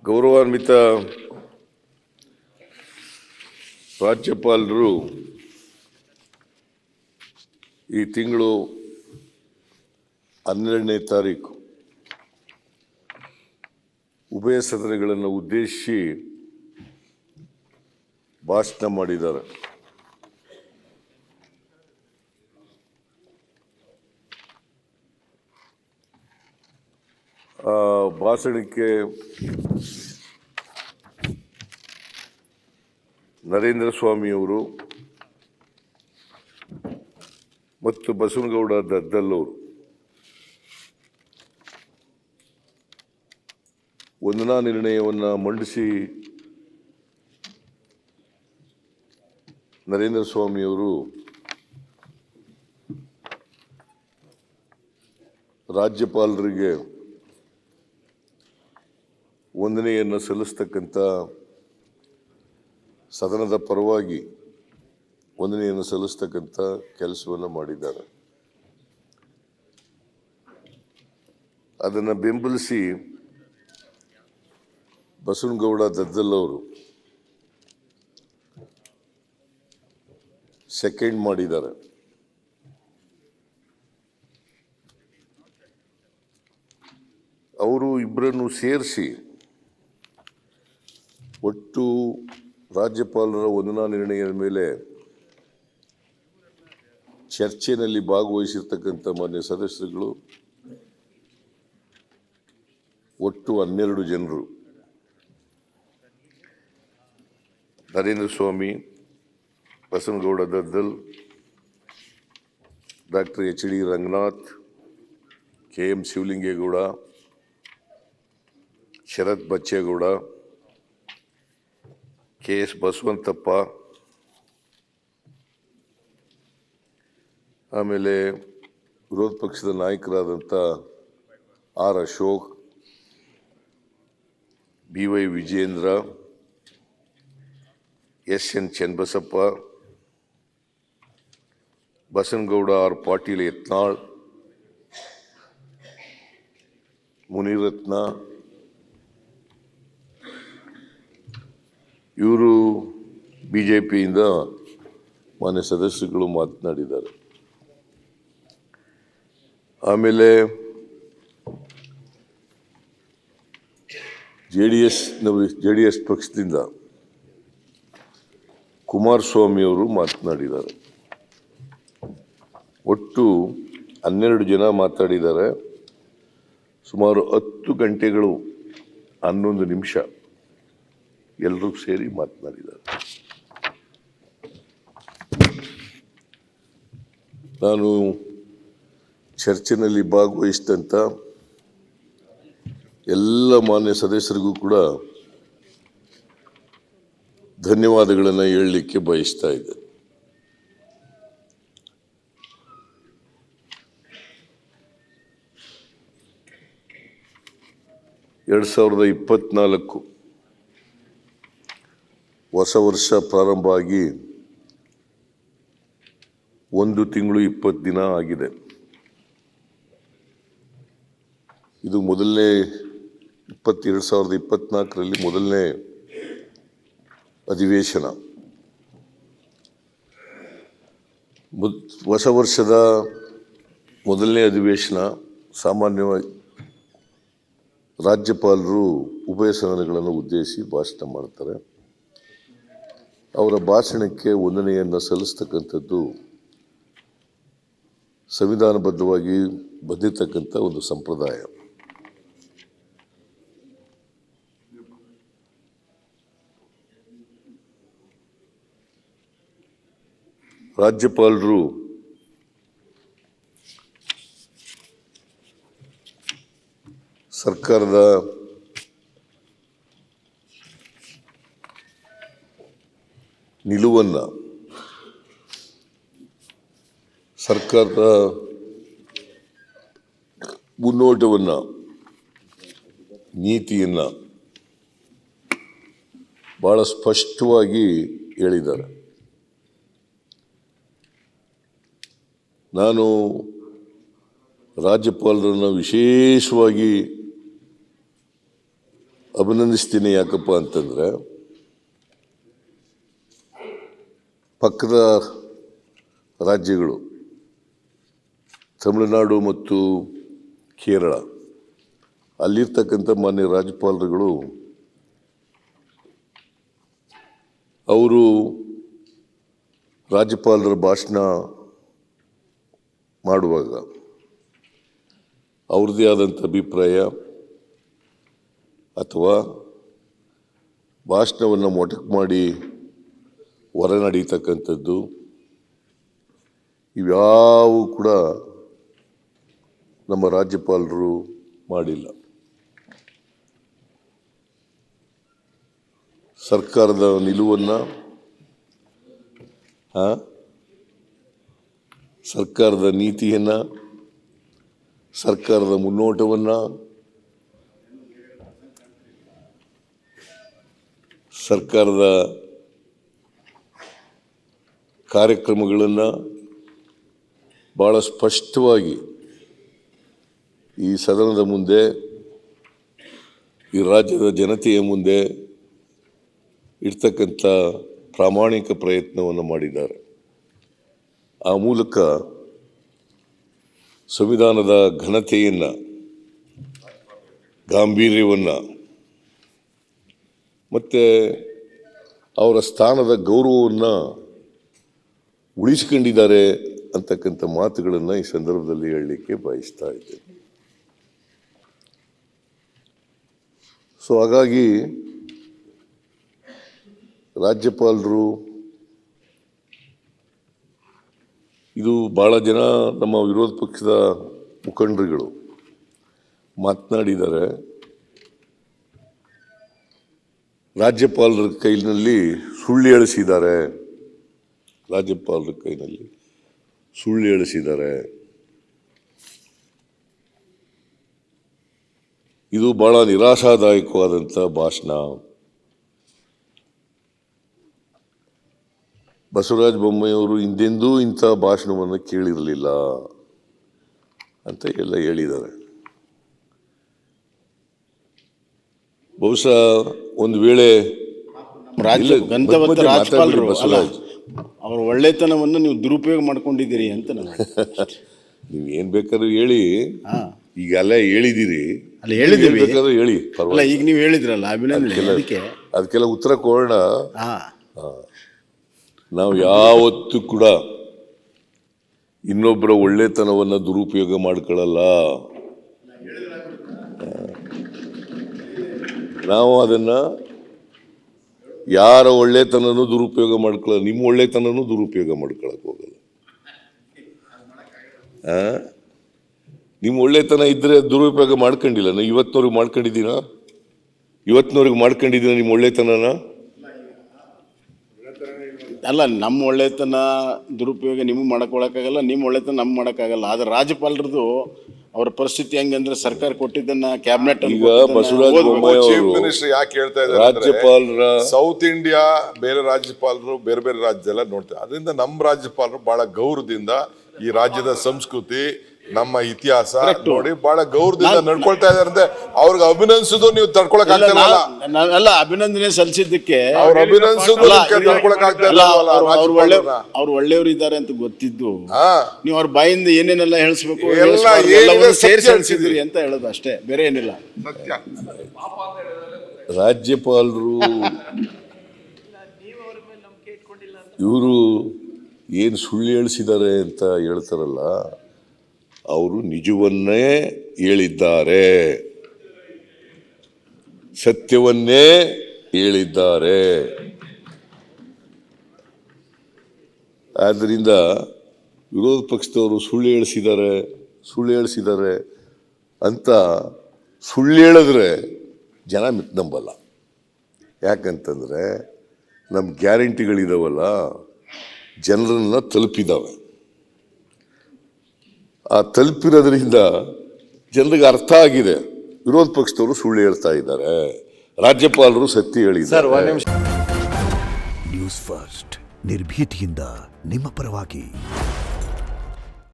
ಗೌರವಾನ್ವಿತ ರಾಜ್ಯಪಾಲರು ಈ ತಿಂಗಳು 12ನೇ ತಾರೀಕು ಉಭಯ ಸದನಗಳನ್ನು ಉದ್ದೇಶಿಸಿ ಭಾಷಣ ಮಾಡಿದ್ದಾರೆ. ಆ ಭಾಷಣಕ್ಕೆ ನರೇಂದ್ರ ಸ್ವಾಮಿ ಅವರು ಮತ್ತು ಬಸವನಗೌಡ ದದ್ದಲ್ ಅವರು ವಂದನಾ ನಿರ್ಣಯವನ್ನು ಮಂಡಿಸಿ ನರೇಂದ್ರ ಸ್ವಾಮಿ ಅವರು ರಾಜ್ಯಪಾಲರಿಗೆ ವಂದನೆಯನ್ನು ಸಲ್ಲಿಸ್ತಕ್ಕಂಥ ಸದನದ ಪರವಾಗಿ ವಂದನೆಯನ್ನು ಸಲ್ಲಿಸ್ತಕ್ಕಂಥ ಕೆಲಸವನ್ನು ಮಾಡಿದ್ದಾರೆ. ಅದನ್ನು ಬೆಂಬಲಿಸಿ ಬಸವನಗೌಡ ದದ್ದಲ್ ಅವರು ಸೆಕೆಂಡ್ ಮಾಡಿದ್ದಾರೆ. ಅವರು ಇಬ್ಬರನ್ನು ಸೇರಿಸಿ ಒಟ್ಟು ರಾಜ್ಯಪಾಲರ ವಂದನಾ ನಿರ್ಣಯದ ಮೇಲೆ ಚರ್ಚೆಯಲ್ಲಿ ಭಾಗವಹಿಸಿರ್ತಕ್ಕಂಥ ಮಾನ್ಯ ಸದಸ್ಯರುಗಳು ಒಟ್ಟು 12 ಜನರು. Narendra Swamy, Basavanagouda Daddal, doctor H D. Ranganath, K M. Shivalingegowda, Sharath Bachegowda, K S. Basavanthappa, ಆಮೇಲೆ ವಿರೋಧ ಪಕ್ಷದ ನಾಯಕರಾದಂಥ R. Ashok, B Y. Vijayendra, S N. Channabasappa, Basanagouda R. Patil Yatnal, Munirathna, ಇವರು ಬಿಜೆಪಿಯಿಂದ ಮಾನ್ಯ ಸದಸ್ಯರುಗಳು ಮಾತನಾಡಿದ್ದಾರೆ. ಆಮೇಲೆ ಜೆ ಡಿ ಎಸ್ ಪಕ್ಷದಿಂದ ಕುಮಾರಸ್ವಾಮಿ ಅವರು ಮಾತನಾಡಿದ್ದಾರೆ. ಒಟ್ಟು 12 ಜನ ಮಾತಾಡಿದ್ದಾರೆ. ಸುಮಾರು 10 ಗಂಟೆಗಳು 11 ನಿಮಿಷ ಎಲ್ಲರೂ ಸೇರಿ ಮಾತನಾಡಿದ್ದಾರೆ. ನಾನು ಚರ್ಚೆಯಲ್ಲಿ ಭಾಗವಹಿಸಿದಂಥ ಎಲ್ಲ ಮಾನ್ಯ ಸದಸ್ಯರಿಗೂ ಕೂಡ ಧನ್ಯವಾದಗಳನ್ನು ಹೇಳಲಿಕ್ಕೆ ಬಯಸ್ತಾ ಇದ್ದೆ. ಎರಡು 2024 ಹೊಸ ವರ್ಷ ಪ್ರಾರಂಭ ಆಗಿ 1 ತಿಂಗಳು 20 ದಿನ ಆಗಿದೆ. ಇದು ಮೊದಲನೇ 2024ರಲ್ಲಿ ಮೊದಲನೇ ಅಧಿವೇಶನ. ಹೊಸ ವರ್ಷದ ಮೊದಲನೇ ಅಧಿವೇಶನ. ಸಾಮಾನ್ಯವಾಗಿ ರಾಜ್ಯಪಾಲರು ಉಭಯ ಸದನಗಳನ್ನು ಉದ್ದೇಶಿಸಿ ಭಾಷಣ ಮಾಡ್ತಾರೆ. ಅವರ ಭಾಷಣಕ್ಕೆ ವಂದನೆಯನ್ನು ಸಲ್ಲಿಸ್ತಕ್ಕಂಥದ್ದು ಸಂವಿಧಾನಬದ್ಧವಾಗಿ ಬಂದಿರತಕ್ಕಂಥ ಒಂದು ಸಂಪ್ರದಾಯ. ರಾಜ್ಯಪಾಲರು ಸರ್ಕಾರದ ನಿಲುವನ್ನು, ಸರ್ಕಾರದ ಮುನ್ನೋಟವನ್ನು, ನೀತಿಯನ್ನು ಬಹಳ ಸ್ಪಷ್ಟವಾಗಿ ಹೇಳಿದ್ದಾರೆ. ನಾನು ರಾಜ್ಯಪಾಲರನ್ನು ವಿಶೇಷವಾಗಿ ಅಭಿನಂದಿಸ್ತೀನಿ. ಯಾಕಪ್ಪ ಅಂತಂದರೆ ಪಕ್ಕದ ರಾಜ್ಯಗಳು ತಮಿಳುನಾಡು ಮತ್ತು ಕೇರಳ, ಅಲ್ಲಿರ್ತಕ್ಕಂಥ ಮಾನ್ಯ ರಾಜ್ಯಪಾಲರುಗಳು ಅವರು ರಾಜ್ಯಪಾಲರ ಭಾಷಣ ಮಾಡುವಾಗ ಅವ್ರದ್ದೇ ಆದಂಥ ಅಭಿಪ್ರಾಯ ಅಥವಾ ಭಾಷಣವನ್ನು ಮೊಟಕು ಮಾಡಿ ಹೊರ ನಡೀತಕ್ಕಂಥದ್ದು ಇವ್ಯಾವು ಕೂಡ ನಮ್ಮ ರಾಜ್ಯಪಾಲರು ಮಾಡಿಲ್ಲ. ಸರ್ಕಾರದ ನಿಲುವನ್ನು, ಸರ್ಕಾರದ ನೀತಿಯನ್ನು, ಸರ್ಕಾರದ ಮುನ್ನೋಟವನ್ನು, ಸರ್ಕಾರದ ಕಾರ್ಯಕ್ರಮಗಳನ್ನು ಭಾಳ ಸ್ಪಷ್ಟವಾಗಿ ಈ ಸದನದ ಮುಂದೆ, ಈ ರಾಜ್ಯದ ಜನತೆಯ ಮುಂದೆ ಇರ್ತಕ್ಕಂಥ ಪ್ರಾಮಾಣಿಕ ಪ್ರಯತ್ನವನ್ನು ಮಾಡಿದ್ದಾರೆ. ಆ ಮೂಲಕ ಸಂವಿಧಾನದ ಘನತೆಯನ್ನು, ಗಾಂಭೀರ್ಯವನ್ನು ಮತ್ತು ಅವರ ಸ್ಥಾನದ ಗೌರವವನ್ನು ಉಳಿಸಿಕೊಂಡಿದ್ದಾರೆ ಅಂತಕ್ಕಂಥ ಮಾತುಗಳನ್ನು ಈ ಸಂದರ್ಭದಲ್ಲಿ ಹೇಳಲಿಕ್ಕೆ ಬಯಸ್ತಾ ಇದ್ದೇನೆ. ಸೊ ಹಾಗಾಗಿ ರಾಜ್ಯಪಾಲರು, ಇದು ಭಾಳ ಜನ ನಮ್ಮ ವಿರೋಧ ಪಕ್ಷದ ಮುಖಂಡರುಗಳು ಮಾತನಾಡಿದ್ದಾರೆ. ರಾಜ್ಯಪಾಲರ ಕೈನಲ್ಲಿ ಸುಳ್ಳು ಹೇಳಿಸಿದ್ದಾರೆ, ರಾಜ್ಯಪಾಲರ ಕೈನಲ್ಲಿ ಸುಳ್ಳು ಹೇಳಿಸಿದ್ದಾರೆ. ಇದು ಬಹಳ ನಿರಾಶಾದಾಯಕವಾದಂಥ ಭಾಷಣ. ಬಸವರಾಜ ಬೊಮ್ಮಾಯಿಯವರು ಹಿಂದೆಂದೂ ಇಂಥ ಭಾಷಣವನ್ನು ಕೇಳಿರಲಿಲ್ಲ ಅಂತ ಎಲ್ಲ ಹೇಳಿದ್ದಾರೆ. ಬಹುಶಃ ಒಂದು ವೇಳೆ ರಾಜ್ಯಪಾಲರು ಅವರ ಒಳ್ಳೆತನವನ್ನು ನೀವು ದುರುಪಯೋಗ ಮಾಡ್ಕೊಂಡಿದ್ದೀರಿ ಅಂತ ನೀವು ಏನ್ ಬೇಕಾದ್ರೂ ಹೇಳಿ, ಈಗ ಅಲ್ಲ ಹೇಳಿದಿರಿ, ಅಲ್ಲ ಹೇಳಿದ್ದೀವಿ, ಬೇಕಾದ್ರೂ ಹೇಳಿ, ಈಗ ನೀವು ಹೇಳಿದ್ರಲ್ಲ ಅದಕ್ಕೆಲ್ಲ ಉತ್ತರ ಕೊಡೋಣ. ನಾವು ಯಾವತ್ತೂ ಕೂಡ ಇನ್ನೊಬ್ಬರ ಒಳ್ಳೆತನವನ್ನು ದುರುಪಯೋಗ ಮಾಡ್ಕೊಳ್ಳಲ್ಲ. ನಾವು ಅದನ್ನ ಯಾರ ಒಳ್ಳೆತನೂ ದುರುಪಯೋಗ ಮಾಡ್ಕೊಳ್ಳಲ್ಲ. ನಿಮ್ಮ ಒಳ್ಳೆತನೂ ದುರುಪಯೋಗ ಮಾಡ್ಕೊಳಕ್ ಹೋಗಲ್ಲ. ನಿಮ್ಮ ಒಳ್ಳೆತನ ಇದ್ರೆ ದುರುಪಯೋಗ ಮಾಡ್ಕೊಂಡಿಲ್ಲ. ನಾವು ಇವತ್ತಿನವ್ರಿಗೆ ಮಾಡ್ಕೊಂಡಿದ್ದೀನ ನಿಮ್ಮ ಒಳ್ಳೆತನನ? ಅಲ್ಲ, ನಮ್ಮ ಒಳ್ಳೆತನ ದುರುಪಯೋಗ ನಿಮಗೆ ಮಾಡಕ್ಕಾಗಲ್ಲ, ನಿಮ್ಮ ಒಳ್ಳೆತನ ನಮ್ಗೆ ಮಾಡೋಕ್ಕಾಗಲ್ಲ. ಆದ್ರೆ ರಾಜ್ಯಪಾಲರದು ಅವರ ಪರಿಸ್ಥಿತಿ ಹೆಂಗಂದ್ರೆ ಸರ್ಕಾರ ಕೊಟ್ಟಿದ್ದನ್ನ ಕ್ಯಾಬಿನೆಟ್ ಈಗ ಬಸವರಾಜ ಬೊಮ್ಮಾಯಿ ಚೀಫ್ ಮಿನಿಸ್ಟರ್ ಯಾಕೆ ಹೇಳ್ತಾ ಇದ್ದಾರೆ, ರಾಜ್ಯಪಾಲರ ಸೌತ್ ಇಂಡಿಯಾ ಬೇರೆ ರಾಜ್ಯಪಾಲರು ಬೇರೆ ಬೇರೆ ರಾಜ್ಯದೆಲ್ಲ ನೋಡ್ತಾರೆ. ಅದರಿಂದ ನಮ್ಮ ರಾಜ್ಯಪಾಲರು ಬಹಳ ಗೌರವದಿಂದ ಈ ರಾಜ್ಯದ ಸಂಸ್ಕೃತಿ, ನಮ್ಮ ಇತಿಹಾಸ ನೋಡಿ ಬಹಳ ಗೌರವದಿಂದ ನಡ್ಕೊಳ್ತಾ ಇದಾರೆ ಅಂತ ಅವ್ರಿಗೆ ಅಭಿನಂದಿಸೋದು ನೀವು ತಡ್ಕೊಳಕ್ ಆಗ್ತಾ ಅಲ್ಲ. ಅಭಿನಂದನೆ ಸಲ್ಲಿಸಿದ್ದಕ್ಕೆ ಅವ್ರು ಅಭಿನಂದಿಸೋದು ತಡ್ಕೊಳಕ್ ಆಗ್ತಾ ಇಲ್ಲ. ಅವ್ರು ಒಳ್ಳೆಯವರು ಇದ್ದಾರೆ ಅಂತ ಗೊತ್ತಿದ್ದು ನೀವು ಅವ್ರ ಬಾಯಿಂದ ಏನೇನೆಲ್ಲ ಹೇಳಿಸ್ಬೇಕು ಸೇರಿಸಿ ಹೇಳಿಸಿದ್ರಿ ಅಂತ ಹೇಳೋದು ಅಷ್ಟೇ, ಬೇರೆ ಏನಿಲ್ಲ. ರಾಜ್ಯಪಾಲರು ಇವರು ಏನು ಸುಳ್ಳು ಹೇಳಿಸಿದ್ದಾರೆ ಅಂತ ಹೇಳ್ತಾರಲ್ಲ, ಅವರು ನಿಜವನ್ನೇ ಹೇಳಿದ್ದಾರೆ, ಸತ್ಯವನ್ನೇ ಹೇಳಿದ್ದಾರೆ. ಆದ್ದರಿಂದ ವಿರೋಧ ಪಕ್ಷದವರು ಸುಳ್ಳು ಹೇಳಿಸಿದ್ದಾರೆ ಅಂತ ಸುಳ್ಳು ಹೇಳಿದ್ರೆ ಜನ ನಂಬಲ್ಲ. ಯಾಕಂತಂದರೆ ನಮ್ಮ ಗ್ಯಾರಂಟಿಗಳಿದಾವಲ್ಲ, ಜನರನ್ನ ತಲುಪಿದ್ದಾವೆ. ಆ ತಲುಪಿರೋದ್ರಿಂದ ಜನರಿಗೆ ಅರ್ಥ ಆಗಿದೆ. ವಿರೋಧ ಪಕ್ಷದವರು ಸುಳ್ಳು ಹೇಳ್ತಾ ಇದ್ದಾರೆ, ರಾಜ್ಯಪಾಲರು ಸತ್ಯ ಹೇಳಿದ್ದಾರೆ. ನ್ಯೂಸ್ ಫಸ್ಟ್, ನಿರ್ಭೀತಿಯಿಂದ ನಿಮ್ಮ ಪರವಾಗಿ.